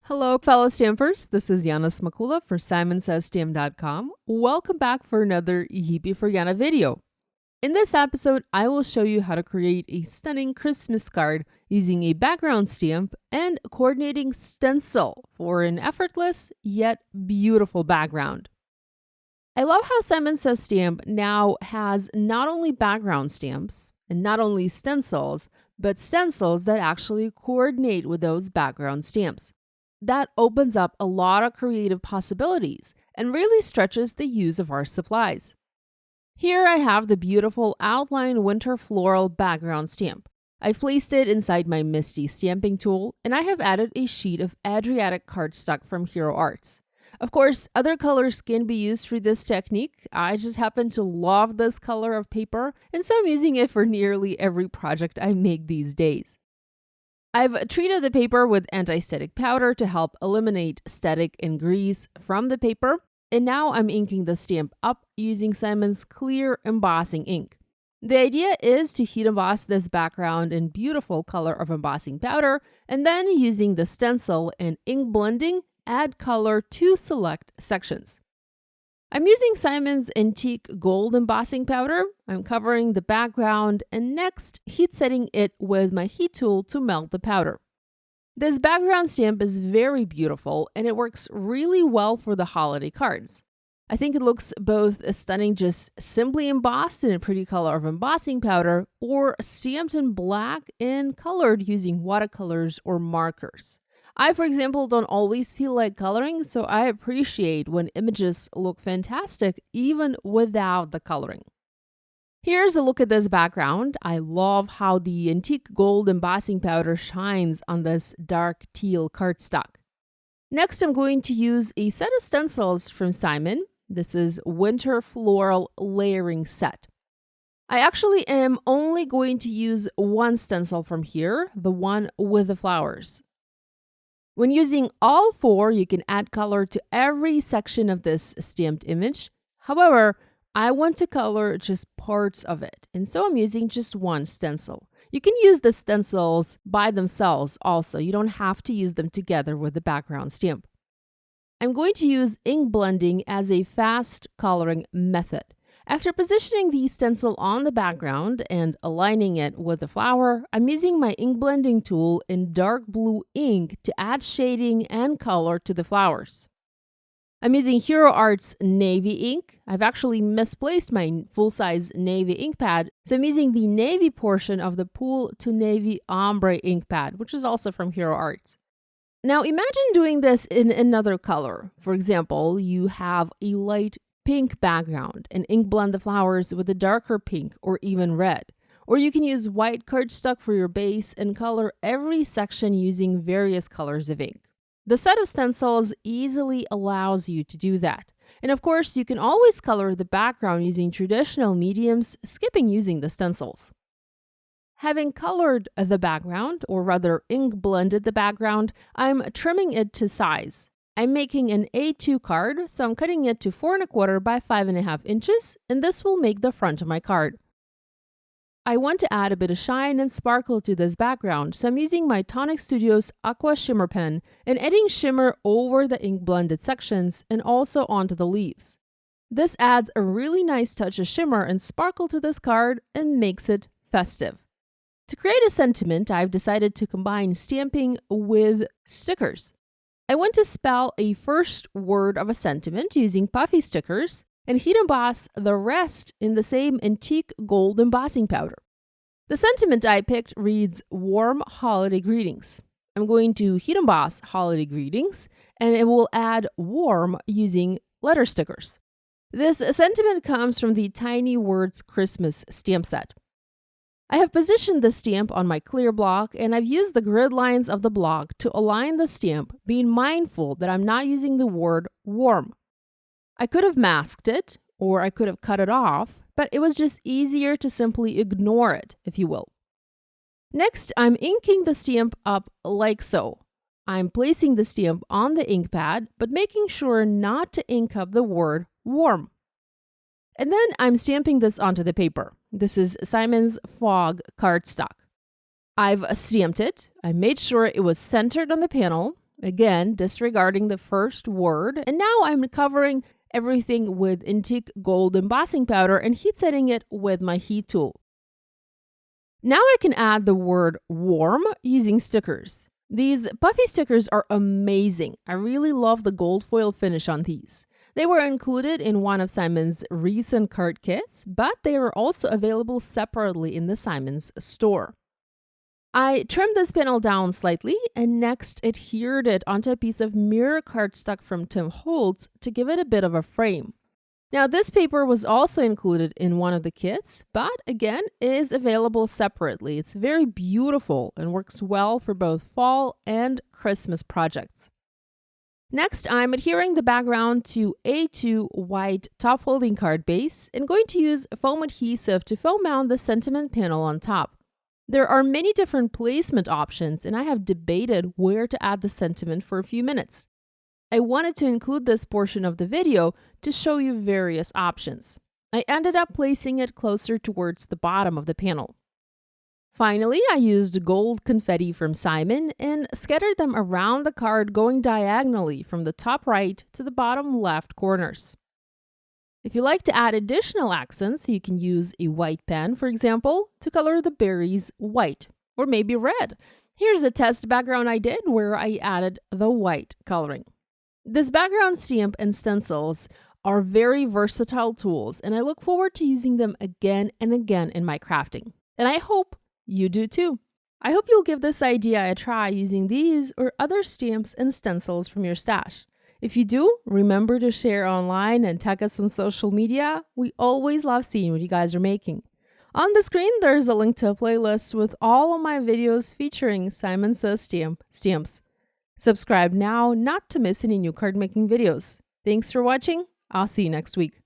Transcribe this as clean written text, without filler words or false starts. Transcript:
Hello, fellow stampers. This is Yana Smakula for SimonsSaysStamp.com. Welcome back for another Yippee For Yana video. In this episode, I will show you how to create a stunning Christmas card using a background stamp and coordinating stencil for an effortless yet beautiful background. I love how Simon Says Stamp now has not only background stamps and not only stencils, but stencils that actually coordinate with those background stamps. That opens up a lot of creative possibilities and really stretches the use of our supplies. Here I have the beautiful outline winter floral background stamp. I've placed it inside my Misty stamping tool, and I have added a sheet of Adriatic cardstock from Hero Arts. Of course, other colors can be used for this technique. I just happen to love this color of paper, and so I'm using it for nearly every project I make these days. I've treated the paper with anti-static powder to help eliminate static and grease from the paper, and now I'm inking the stamp up using Simon's clear embossing ink. The idea is to heat emboss this background in beautiful color of embossing powder, and then using the stencil and ink blending, add color to select sections. I'm using Simon's antique gold embossing powder. I'm covering the background and next heat setting it with my heat tool to melt the powder. This background stamp is very beautiful and it works really well for the holiday cards. I think it looks both stunning just simply embossed in a pretty color of embossing powder or stamped in black and colored using watercolors or markers. I, for example, don't always feel like coloring, so I appreciate when images look fantastic even without the coloring. Here's a look at this background. I love how the antique gold embossing powder shines on this dark teal cardstock. Next, I'm going to use a set of stencils from Simon. This is Winter Floral Layering Set. I actually am only going to use one stencil from here, the one with the flowers. When using all four, you can add color to every section of this stamped image. However, I want to color just parts of it, and so I'm using just one stencil. You can use the stencils by themselves also. You don't have to use them together with the background stamp. I'm going to use ink blending as a fast coloring method. After positioning the stencil on the background and aligning it with the flower, I'm using my ink blending tool in dark blue ink to add shading and color to the flowers. I'm using Hero Arts navy ink. I've actually misplaced my full-size navy ink pad, so I'm using the navy portion of the Pool to Navy Ombre ink pad, which is also from Hero Arts. Now imagine doing this in another color. For example, you have a light pink background and ink blend the flowers with a darker pink or even red. Or you can use white cardstock for your base and color every section using various colors of ink. The set of stencils easily allows you to do that. And of course, you can always color the background using traditional mediums, skipping using the stencils. Having colored the background, or rather ink blended the background, I'm trimming it to size. I'm making an A2 card, so I'm cutting it to 4 1/4 by 5.5 inches, and this will make the front of my card. I want to add a bit of shine and sparkle to this background, so I'm using my Tonic Studios Aqua Shimmer pen and adding shimmer over the ink blended sections and also onto the leaves. This adds a really nice touch of shimmer and sparkle to this card and makes it festive. To create a sentiment, I've decided to combine stamping with stickers. I want to spell a first word of a sentiment using puffy stickers and heat emboss the rest in the same antique gold embossing powder. The sentiment I picked reads Warm Holiday Greetings. I'm going to heat emboss Holiday Greetings and it will add warm using letter stickers. This sentiment comes from the Tiny Words Christmas stamp set. I have positioned the stamp on my clear block and I've used the grid lines of the block to align the stamp, being mindful that I'm not using the word warm. I could have masked it or I could have cut it off, but it was just easier to simply ignore it, if you will. Next, I'm inking the stamp up like so. I'm placing the stamp on the ink pad, but making sure not to ink up the word warm. And then I'm stamping this onto the paper. This is Simon's Fog cardstock. I've stamped it. I made sure it was centered on the panel. again disregarding the first word, and now I'm covering everything with antique gold embossing powder and heat setting it with my heat tool. Now I can add the word warm using stickers. These puffy stickers are amazing. I really love the gold foil finish on these. They were included in one of Simon's recent card kits, but they are also available separately in the Simon's store. I trimmed this panel down slightly and next adhered it onto a piece of mirror cardstock from Tim Holtz to give it a bit of a frame. Now, this paper was also included in one of the kits, but again, is available separately. It's very beautiful and works well for both fall and Christmas projects. Next, I'm adhering the background to A2 white top folding card base and going to use foam adhesive to foam mount the sentiment panel on top. There are many different placement options, and I have debated where to add the sentiment for a few minutes. I wanted to include this portion of the video to show you various options. I ended up placing it closer towards the bottom of the panel. Finally, I used gold confetti from Simon and scattered them around the card going diagonally from the top right to the bottom left corners. If you like to add additional accents, you can use a white pen, for example, to color the berries white or maybe red. Here's a test background I did where I added the white coloring. This background stamp and stencils are very versatile tools, and I look forward to using them again and again in my crafting. And I hope you do too. I hope you'll give this idea a try using these or other stamps and stencils from your stash. If you do, remember to share online and tag us on social media. We always love seeing what you guys are making. On the screen, there's a link to a playlist with all of my videos featuring Simon Says stamps. Subscribe now not to miss any new card making videos. Thanks for watching. I'll see you next week.